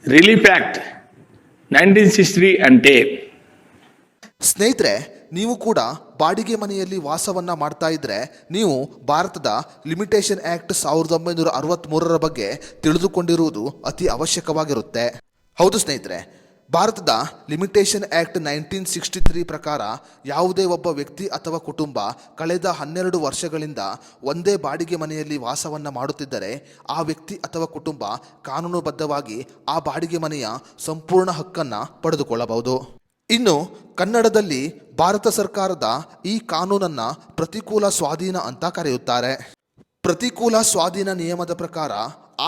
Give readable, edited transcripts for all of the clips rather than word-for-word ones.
Relief act 1963 అంటే ಸ್ನೇಹಿತರೆ, ನೀವು ಕೂಡ ಬಾಡಿಗೆ ಮನೆಯಲ್ಲಿ ವಾಸವನ್ನ ಮಾಡ್ತಾ ಇದ್ರೆ ನೀವು ಭಾರತದ ಲಿಮಿಟೇಷನ್ ಆಕ್ಟ್ 1963ರ ಬಗ್ಗೆ ತಿಳಿದುಕೊಂಡಿರುವುದು ಅತಿ ಅವಶ್ಯಕವಾಗಿರುತ್ತೆ. ಹೌದು ಸ್ನೇಹಿತರೆ, ಭಾರತದ ಲಿಮಿಟೇಷನ್ ಆಕ್ಟ್ 1963 ಪ್ರಕಾರ ಯಾವುದೇ ಒಬ್ಬ ವ್ಯಕ್ತಿ ಅಥವಾ ಕುಟುಂಬ ಕಳೆದ 12 ವರ್ಷಗಳಿಂದ ಒಂದೇ ಬಾಡಿಗೆ ಮನೆಯಲ್ಲಿ ವಾಸವನ್ನ ಮಾಡುತ್ತಿದ್ದರೆ ಆ ವ್ಯಕ್ತಿ ಅಥವಾ ಕುಟುಂಬ ಕಾನೂನುಬದ್ಧವಾಗಿ ಆ ಬಾಡಿಗೆ ಮನೆಯ ಸಂಪೂರ್ಣ ಹಕ್ಕನ್ನು ಪಡೆದುಕೊಳ್ಳಬಹುದು. ಇನ್ನು ಕನ್ನಡದಲ್ಲಿ ಭಾರತ ಸರ್ಕಾರದ ಈ ಕಾನೂನನ್ನ ಪ್ರತಿಕೂಲ ಸ್ವಾಧೀನ ಅಂತ ಕರೆಯುತ್ತಾರೆ. ಪ್ರತಿಕೂಲ ಸ್ವಾಧೀನ ನಿಯಮದ ಪ್ರಕಾರ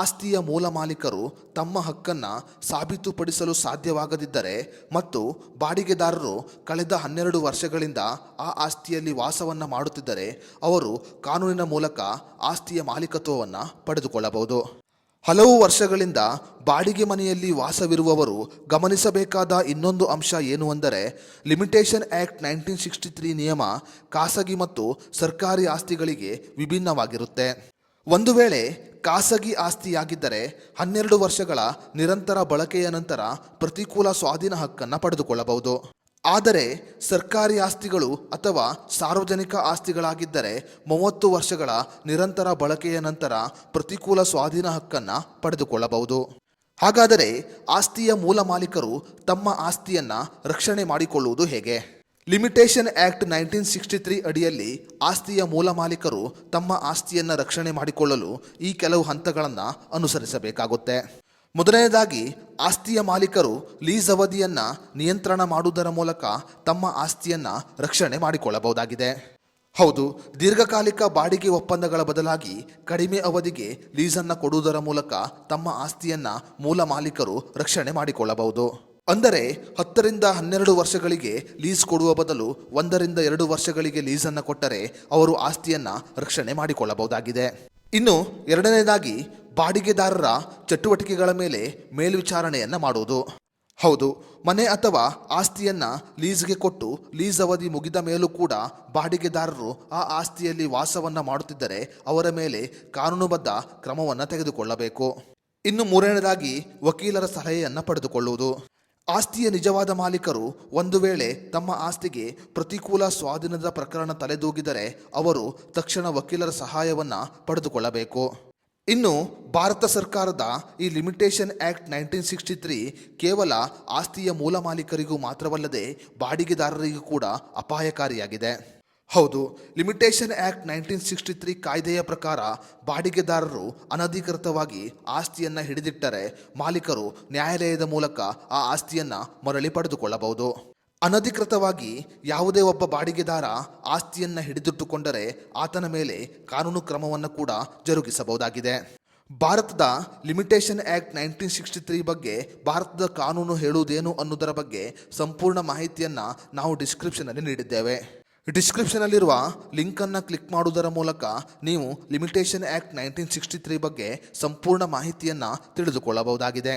ಆಸ್ತಿಯ ಮೂಲ ಮಾಲೀಕರು ತಮ್ಮ ಹಕ್ಕನ್ನು ಸಾಬೀತುಪಡಿಸಲು ಸಾಧ್ಯವಾಗದಿದ್ದರೆ ಮತ್ತು ಬಾಡಿಗೆದಾರರು ಕಳೆದ 12 ವರ್ಷಗಳಿಂದ ಆ ಆಸ್ತಿಯಲ್ಲಿ ವಾಸವನ್ನು ಮಾಡುತ್ತಿದ್ದರೆ ಅವರು ಕಾನೂನಿನ ಮೂಲಕ ಆಸ್ತಿಯ ಮಾಲೀಕತ್ವವನ್ನು ಪಡೆದುಕೊಳ್ಳಬಹುದು. ಹಲವು ವರ್ಷಗಳಿಂದ ಬಾಡಿಗೆ ಮನೆಯಲ್ಲಿ ವಾಸವಿರುವವರು ಗಮನಿಸಬೇಕಾದ ಇನ್ನೊಂದು ಅಂಶ ಏನು ಅಂದರೆ ಲಿಮಿಟೇಷನ್ ಆಕ್ಟ್ 1963 ನಿಯಮ ಖಾಸಗಿ ಮತ್ತು ಸರ್ಕಾರಿ ಆಸ್ತಿಗಳಿಗೆ ವಿಭಿನ್ನವಾಗಿರುತ್ತೆ. ಒಂದು ವೇಳೆ ಖಾಸಗಿ ಆಸ್ತಿಯಾಗಿದ್ದರೆ 12 ವರ್ಷಗಳ ನಿರಂತರ ಬಳಕೆಯ ನಂತರ ಪ್ರತಿಕೂಲ ಸ್ವಾಧೀನ ಹಕ್ಕನ್ನು ಪಡೆದುಕೊಳ್ಳಬಹುದು. ಆದರೆ ಸರ್ಕಾರಿ ಆಸ್ತಿಗಳು ಅಥವಾ ಸಾರ್ವಜನಿಕ ಆಸ್ತಿಗಳಾಗಿದ್ದರೆ 30 ವರ್ಷಗಳ ನಿರಂತರ ಬಳಕೆಯ ನಂತರ ಪ್ರತಿಕೂಲ ಸ್ವಾಧೀನ ಹಕ್ಕನ್ನು ಪಡೆದುಕೊಳ್ಳಬಹುದು. ಹಾಗಾದರೆ ಆಸ್ತಿಯ ಮೂಲ ಮಾಲೀಕರು ತಮ್ಮ ಆಸ್ತಿಯನ್ನು ರಕ್ಷಣೆ ಮಾಡಿಕೊಳ್ಳುವುದು ಹೇಗೆ? ಲಿಮಿಟೇಷನ್ ಆಕ್ಟ್ 1963 ಅಡಿಯಲ್ಲಿ ಆಸ್ತಿಯ ಮೂಲ ಮಾಲೀಕರು ತಮ್ಮ ಆಸ್ತಿಯನ್ನು ರಕ್ಷಣೆ ಮಾಡಿಕೊಳ್ಳಲು ಈ ಕೆಲವು ಹಂತಗಳನ್ನು ಅನುಸರಿಸಬೇಕಾಗುತ್ತೆ. ಮೊದಲನೇದಾಗಿ ಆಸ್ತಿಯ ಮಾಲೀಕರು ಲೀಸ್ ಅವಧಿಯನ್ನು ನಿಯಂತ್ರಣ ಮಾಡುವುದರ ಮೂಲಕ ತಮ್ಮ ಆಸ್ತಿಯನ್ನು ರಕ್ಷಣೆ ಮಾಡಿಕೊಳ್ಳಬಹುದಾಗಿದೆ. ಹೌದು, ದೀರ್ಘಕಾಲಿಕ ಬಾಡಿಗೆ ಒಪ್ಪಂದಗಳ ಬದಲಾಗಿ ಕಡಿಮೆ ಅವಧಿಗೆ ಲೀಸನ್ನು ಕೊಡುವುದರ ಮೂಲಕ ತಮ್ಮ ಆಸ್ತಿಯನ್ನು ಮೂಲ ಮಾಲೀಕರು ರಕ್ಷಣೆ ಮಾಡಿಕೊಳ್ಳಬಹುದು. ಅಂದರೆ 10 ರಿಂದ 12 ವರ್ಷಗಳಿಗೆ ಲೀಸ್ ಕೊಡುವ ಬದಲು 1 ರಿಂದ 2 ವರ್ಷಗಳಿಗೆ ಲೀಸನ್ನು ಕೊಟ್ಟರೆ ಅವರು ಆಸ್ತಿಯನ್ನು ರಕ್ಷಣೆ ಮಾಡಿಕೊಳ್ಳಬಹುದಾಗಿದೆ. ಇನ್ನು ಎರಡನೇದಾಗಿ ಬಾಡಿಗೆದಾರರ ಚಟುವಟಿಕೆಗಳ ಮೇಲೆ ಮೇಲ್ವಿಚಾರಣೆಯನ್ನು ಮಾಡುವುದು. ಹೌದು, ಮನೆ ಅಥವಾ ಆಸ್ತಿಯನ್ನು ಲೀಸ್ಗೆ ಕೊಟ್ಟು ಲೀಸ್ ಅವಧಿ ಮುಗಿದ ಮೇಲೂ ಕೂಡ ಬಾಡಿಗೆದಾರರು ಆ ಆಸ್ತಿಯಲ್ಲಿ ವಾಸವನ್ನು ಮಾಡುತ್ತಿದ್ದರೆ ಅವರ ಮೇಲೆ ಕಾನೂನುಬದ್ಧ ಕ್ರಮವನ್ನು ತೆಗೆದುಕೊಳ್ಳಬೇಕು. ಇನ್ನು ಮೂರನೇದಾಗಿ ವಕೀಲರ ಸಲಹೆಯನ್ನು ಪಡೆದುಕೊಳ್ಳುವುದು. ಆಸ್ತಿಯ ನಿಜವಾದ ಮಾಲೀಕರು ಒಂದು ವೇಳೆ ತಮ್ಮ ಆಸ್ತಿಗೆ ಪ್ರತಿಕೂಲ ಸ್ವಾಧೀನದ ಪ್ರಕರಣ ತಲೆದೂಗಿದರೆ ಅವರು ತಕ್ಷಣ ವಕೀಲರ ಸಹಾಯವನ್ನು ಪಡೆದುಕೊಳ್ಳಬೇಕು. ಇನ್ನು ಭಾರತ ಸರ್ಕಾರದ ಈ ಲಿಮಿಟೇಷನ್ ಆಕ್ಟ್ 1963 ಕೇವಲ ಆಸ್ತಿಯ ಮೂಲ ಮಾಲೀಕರಿಗೂ ಮಾತ್ರವಲ್ಲದೆ ಬಾಡಿಗೆದಾರರಿಗೂ ಕೂಡ ಅಪಾಯಕಾರಿಯಾಗಿದೆ. ಹೌದು, ಲಿಮಿಟೇಷನ್ ಆಕ್ಟ್ 1963 ಕಾಯ್ದೆಯ ಪ್ರಕಾರ ಬಾಡಿಗೆದಾರರು ಅನಧಿಕೃತವಾಗಿ ಆಸ್ತಿಯನ್ನು ಹಿಡಿದಿಟ್ಟರೆ ಮಾಲೀಕರು ನ್ಯಾಯಾಲಯದ ಮೂಲಕ ಆ ಆಸ್ತಿಯನ್ನು ಮರಳಿ ಪಡೆದುಕೊಳ್ಳಬಹುದು. ಅನಧಿಕೃತವಾಗಿ ಯಾವುದೇ ಒಬ್ಬ ಬಾಡಿಗೆದಾರ ಆಸ್ತಿಯನ್ನು ಹಿಡಿದಿಟ್ಟುಕೊಂಡರೆ ಆತನ ಮೇಲೆ ಕಾನೂನು ಕ್ರಮವನ್ನು ಕೂಡ ಜರುಗಿಸಬಹುದಾಗಿದೆ. ಭಾರತದ ಲಿಮಿಟೇಷನ್ ಆಕ್ಟ್ 1963 ಬಗ್ಗೆ ಭಾರತದ ಕಾನೂನು ಹೇಳುವುದೇನು ಅನ್ನೋದರ ಬಗ್ಗೆ ಸಂಪೂರ್ಣ ಮಾಹಿತಿಯನ್ನು ನಾವು ಡಿಸ್ಕ್ರಿಪ್ಷನಲ್ಲಿ ನೀಡಿದ್ದೇವೆ. ಡಿಸ್ಕ್ರಿಪ್ಷನಲ್ಲಿರುವ ಲಿಂಕನ್ನು ಕ್ಲಿಕ್ ಮಾಡುವುದರ ಮೂಲಕ ನೀವು ಲಿಮಿಟೇಷನ್ ಆಕ್ಟ್ 1963 ಬಗ್ಗೆ ಸಂಪೂರ್ಣ ಮಾಹಿತಿಯನ್ನು ತಿಳಿದುಕೊಳ್ಳಬಹುದಾಗಿದೆ.